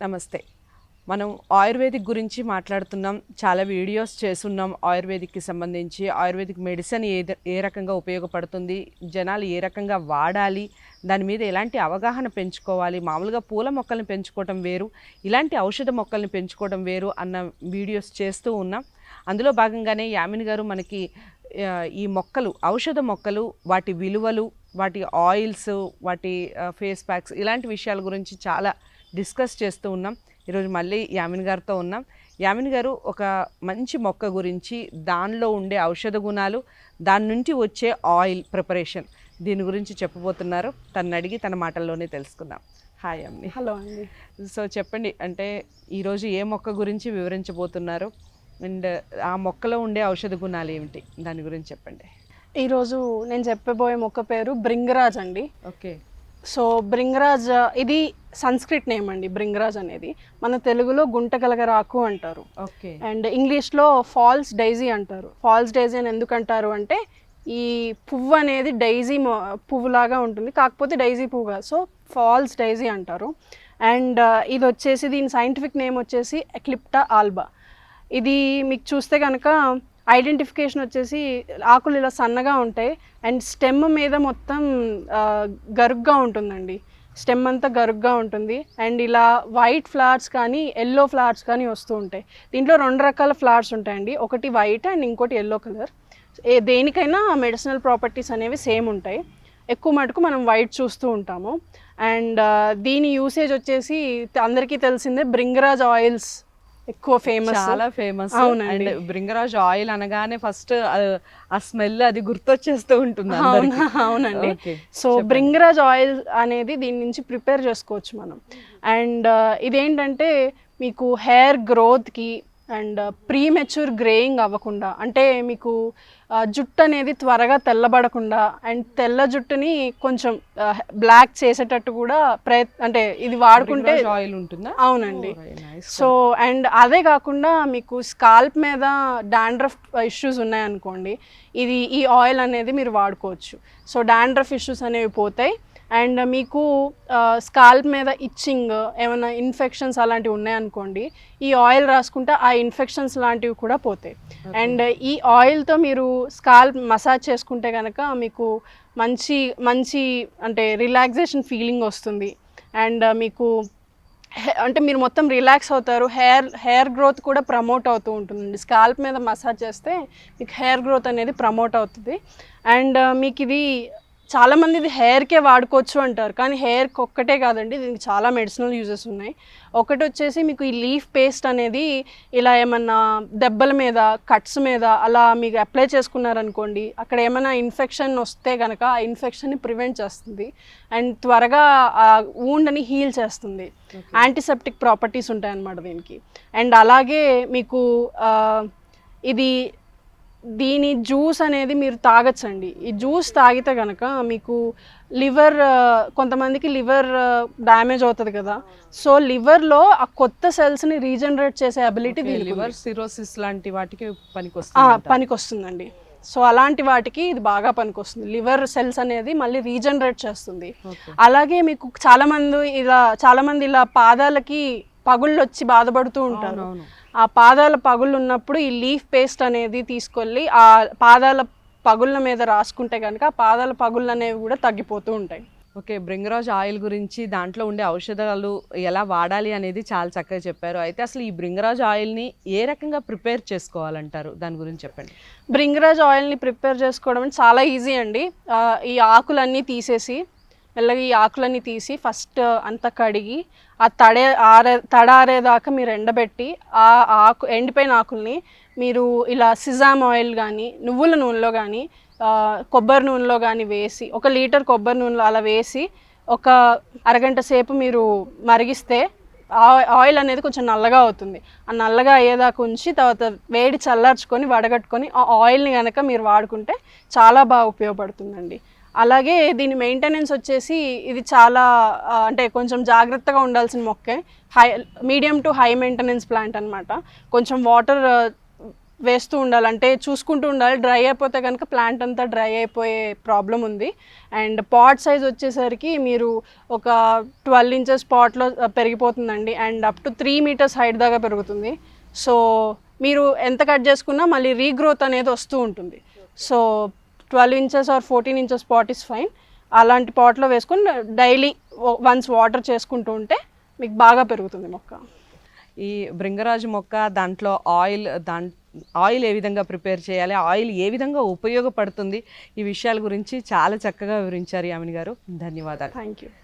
నమస్తే. మనం ఆయుర్వేదిక్ గురించి మాట్లాడుతున్నాం. చాలా వీడియోస్ చేస్తున్నాం ఆయుర్వేదిక్కి సంబంధించి. ఆయుర్వేదిక్ మెడిసిన్ ఏ రకంగా ఉపయోగపడుతుంది, జనాలు ఏ రకంగా వాడాలి, దాని మీద ఎలాంటి అవగాహన పెంచుకోవాలి, మామూలుగా పూల మొక్కల్ని పెంచుకోవటం వేరు, ఇలాంటి ఔషధ మొక్కల్ని పెంచుకోవడం వేరు అన్న వీడియోస్ చేస్తూ ఉన్నాం. అందులో భాగంగానే యామిని గారు మనకి ఈ మొక్కలు, ఔషధ మొక్కలు, వాటి విలువలు, వాటి ఆయిల్స్, వాటి ఫేస్ ప్యాక్స్, ఇలాంటి విషయాల గురించి చాలా డిస్కస్ చేస్తూ ఉన్నాం. ఈరోజు మళ్ళీ యామిని గారితో ఉన్నాం. యామిని గారు ఒక మంచి మొక్క గురించి, దానిలో ఉండే ఔషధ గుణాలు, దాని నుంచి వచ్చే ఆయిల్ ప్రిపరేషన్, దీని గురించి చెప్పబోతున్నారు. తను అడిగి తన మాటల్లోనే తెలుసుకుందాం. హాయ్ అమ్మి. హలో అండి. సో చెప్పండి, అంటే ఈరోజు ఏ మొక్క గురించి వివరించబోతున్నారు అండ్ ఆ మొక్కలో ఉండే ఔషధ గుణాలు ఏమిటి, దాని గురించి చెప్పండి. ఈరోజు నేను చెప్పబోయే మొక్క పేరు భృంగరాజ్ అండి. ఓకే. సో భృంగరాజ్ ఇది సంస్కృత్ నేమ్ అండి. భృంగరాజ్ అనేది మన తెలుగులో గుంటగలగరాకు అంటారు. ఓకే. అండ్ ఇంగ్లీష్లో ఫాల్స్ డైజీ అంటారు. ఫాల్స్ డైజీ అని ఎందుకు అంటారు అంటే, ఈ పువ్వు అనేది డైజీ పువ్వులాగా ఉంటుంది, కాకపోతే డైజీ పువ్వు కాదు. సో ఫాల్స్ డైజీ అంటారు. అండ్ ఇది వచ్చేసి, దీని సైంటిఫిక్ నేమ్ వచ్చేసి ఎక్లిప్టా ఆల్బా. ఇది మీకు చూస్తే కనుక ఐడెంటిఫికేషన్ వచ్చేసి, ఆకులు ఇలా సన్నగా ఉంటాయి అండ్ స్టెమ్ మీద మొత్తం గరుగ్గా ఉంటుందండి. స్టెమ్ అంతా గరుగ్గా ఉంటుంది అండ్ ఇలా వైట్ ఫ్లవర్స్ కానీ ఎల్లో ఫ్లవర్స్ కానీ వస్తూ ఉంటాయి. దీంట్లో 2 రకాల ఫ్లవర్స్ ఉంటాయండి, ఒకటి వైట్ అండ్ ఇంకోటి ఎల్లో కలర్. దేనికైనా మెడిసినల్ ప్రాపర్టీస్ అనేవి సేమ్ ఉంటాయి. ఎక్కువ మటుకు మనం వైట్ చూస్తూ ఉంటాము. అండ్ దీని యూసేజ్ వచ్చేసి అందరికీ తెలిసిందే, భృంగరాజ్ ఆయిల్స్ ఎక్కువ ఫేమస్, చాలా ఫేమస్. అవునండి. భృంగరాజ్ ఆయిల్ అనగానే ఫస్ట్ ఆ స్మెల్ అది గుర్తొచ్చేస్తూ ఉంటుంది. అవునండి. సో భృంగరాజ్ ఆయిల్ అనేది దీని నుంచి ప్రిపేర్ చేసుకోవచ్చు మనం. అండ్ ఇదేంటంటే మీకు హెయిర్ గ్రోత్కి అండ్ ప్రీమెచ్యూర్ గ్రేయింగ్ అవ్వకుండా, అంటే మీకు జుట్టు అనేది త్వరగా తెల్లబడకుండా అండ్ తెల్ల జుట్టుని కొంచెం బ్లాక్ చేసేటట్టు కూడా అంటే ఇది వాడుకుంటే ఆయిల్ ఉంటుందా? అవునండి. సో అండ్ అదే కాకుండా మీకు స్కాల్ప్ మీద డాండ్రఫ్ ఇష్యూస్ ఉన్నాయనుకోండి, ఈ ఆయిల్ అనేది మీరు వాడుకోవచ్చు. సో డాండ్రఫ్ ఇష్యూస్ అనేవి పోతాయి. అండ్ మీకు స్కాల్ప్ మీద ఇచ్చింగ్, ఏమైనా ఇన్ఫెక్షన్స్ అలాంటివి ఉన్నాయనుకోండి, ఈ ఆయిల్ రాసుకుంటే ఆ ఇన్ఫెక్షన్స్ లాంటివి కూడా పోతాయి. అండ్ ఈ ఆయిల్తో మీరు స్కాల్ప్ మసాజ్ చేసుకుంటే కనుక మీకు మంచి మంచి అంటే రిలాక్సేషన్ ఫీలింగ్ వస్తుంది. అండ్ మీకు అంటే మీరు మొత్తం రిలాక్స్ అవుతారు. హెయిర్ గ్రోత్ కూడా ప్రమోట్ అవుతూ ఉంటుందండి. స్కాల్ప్ మీద మసాజ్ చేస్తే మీకు హెయిర్ గ్రోత్ అనేది ప్రమోట్ అవుతుంది. అండ్ మీకు ఇది చాలామంది ఇది హెయిర్కే వాడుకోవచ్చు అంటారు, కానీ హెయిర్కి ఒక్కటే కాదండి, దీనికి చాలా మెడిసినల్ యూజెస్ ఉన్నాయి. ఒకటి వచ్చేసి మీకు ఈ లీఫ్ పేస్ట్ అనేది ఇలా ఏమన్నా దెబ్బల మీద, కట్స్ మీద అలా మీకు అప్లై చేసుకున్నారనుకోండి, అక్కడ ఏమైనా ఇన్ఫెక్షన్ వస్తే కనుక ఆ ఇన్ఫెక్షన్ని ప్రివెంట్ చేస్తుంది అండ్ త్వరగా ఆ వూండ్ని హీల్ చేస్తుంది. యాంటీసెప్టిక్ ప్రాపర్టీస్ ఉంటాయన్నమాట దీనికి. అండ్ అలాగే మీకు దీని జ్యూస్ అనేది మీరు తాగొచ్చండి. ఈ జ్యూస్ తాగితే కనుక మీకు లివర్, కొంతమందికి లివర్ డ్యామేజ్ అవుతుంది కదా, సో లివర్లో ఆ కొత్త సెల్స్ని రీజనరేట్ చేసే అబిలిటీ లివర్ సిరోసిస్ లాంటి వాటికి పనికొస్తుందండి. సో అలాంటి వాటికి ఇది బాగా పనికొస్తుంది. లివర్ సెల్స్ అనేది మళ్ళీ రీజనరేట్ చేస్తుంది. అలాగే మీకు చాలామంది ఇలా పాదాలకి పగుళ్ళు వచ్చి బాధపడుతూ ఉంటారు. ఆ పాదాల పగుళ్ళు ఉన్నప్పుడు ఈ లీఫ్ పేస్ట్ అనేది తీసుకెళ్ళి ఆ పాదాల పగుళ్ళ మీద రాసుకుంటే కనుక ఆ పాదాల పగుళ్ళు అనేవి కూడా తగ్గిపోతూ ఉంటాయి. ఓకే. భృంగరాజ్ ఆయిల్ గురించి, దాంట్లో ఉండే ఔషధాలు ఎలా వాడాలి అనేది చాలా చక్కగా చెప్పారు. అయితే అసలు ఈ భృంగరాజ్ ఆయిల్ని ఏ రకంగా ప్రిపేర్ చేసుకోవాలంటారు, దాని గురించి చెప్పండి. భృంగరాజ్ ఆయిల్ని ప్రిపేర్ చేసుకోవడం చాలా ఈజీ అండి. ఈ ఆకులన్నీ తీసేసి, మెల్లగా ఈ ఆకులన్నీ తీసి ఫస్ట్ అంతా కడిగి ఆ తడారేదాకా మీరు ఎండబెట్టి, ఆ ఎండిపోయిన ఆకుల్ని మీరు ఇలా సిజామ్ ఆయిల్ కానీ, నువ్వుల నూనెలో కానీ, కొబ్బరి నూనెలో కానీ వేసి, 1 లీటర్ కొబ్బరి నూనెలో అలా వేసి ఒక అరగంట సేపు మీరు మరిగిస్తే ఆయిల్ అనేది కొంచెం నల్లగా అవుతుంది. ఆ నల్లగా అయ్యేదాకా ఉంచి తర్వాత వేడి చల్లార్చుకొని వడగట్టుకొని ఆ ఆయిల్ని కనుక మీరు వాడుకుంటే చాలా బాగా ఉపయోగపడుతుందండి. అలాగే దీని మెయింటెనెన్స్ వచ్చేసి, ఇది చాలా అంటే కొంచెం జాగ్రత్తగా ఉండాల్సిన మొక్కే. Medium to high maintenance plant అనమాట. కొంచెం వేస్తూ ఉండాలి, అంటే చూసుకుంటూ ఉండాలి. డ్రై అయిపోతే కనుక ప్లాంట్ అంతా డ్రై అయిపోయే ప్రాబ్లం ఉంది. అండ్ పాట్ సైజ్ వచ్చేసరికి మీరు ఒక 12 ఇంచెస్ పాట్లో పెరిగిపోతుందండి, and up to 3 metres height దాకా పెరుగుతుంది. సో మీరు ఎంత కట్ చేసుకున్నా మళ్ళీ రీగ్రోత్ అనేది వస్తూ ఉంటుంది. So 12 inches or 14 inches pot is fine. అలాంటి పాట్లో వేసుకొని డైలీ వన్స్ వాటర్ చేసుకుంటూ ఉంటే మీకు బాగా పెరుగుతుంది మొక్క. ఈ భృంగరాజు మొక్క దాంట్లో ఆయిల్ ఏ విధంగా ప్రిపేర్ చేయాలి, ఆయిల్ ఏ విధంగా ఉపయోగపడుతుంది, ఈ విషయాల గురించి చాలా చక్కగా వివరించారు యామిని గారు. ధన్యవాదాలు. Thank you.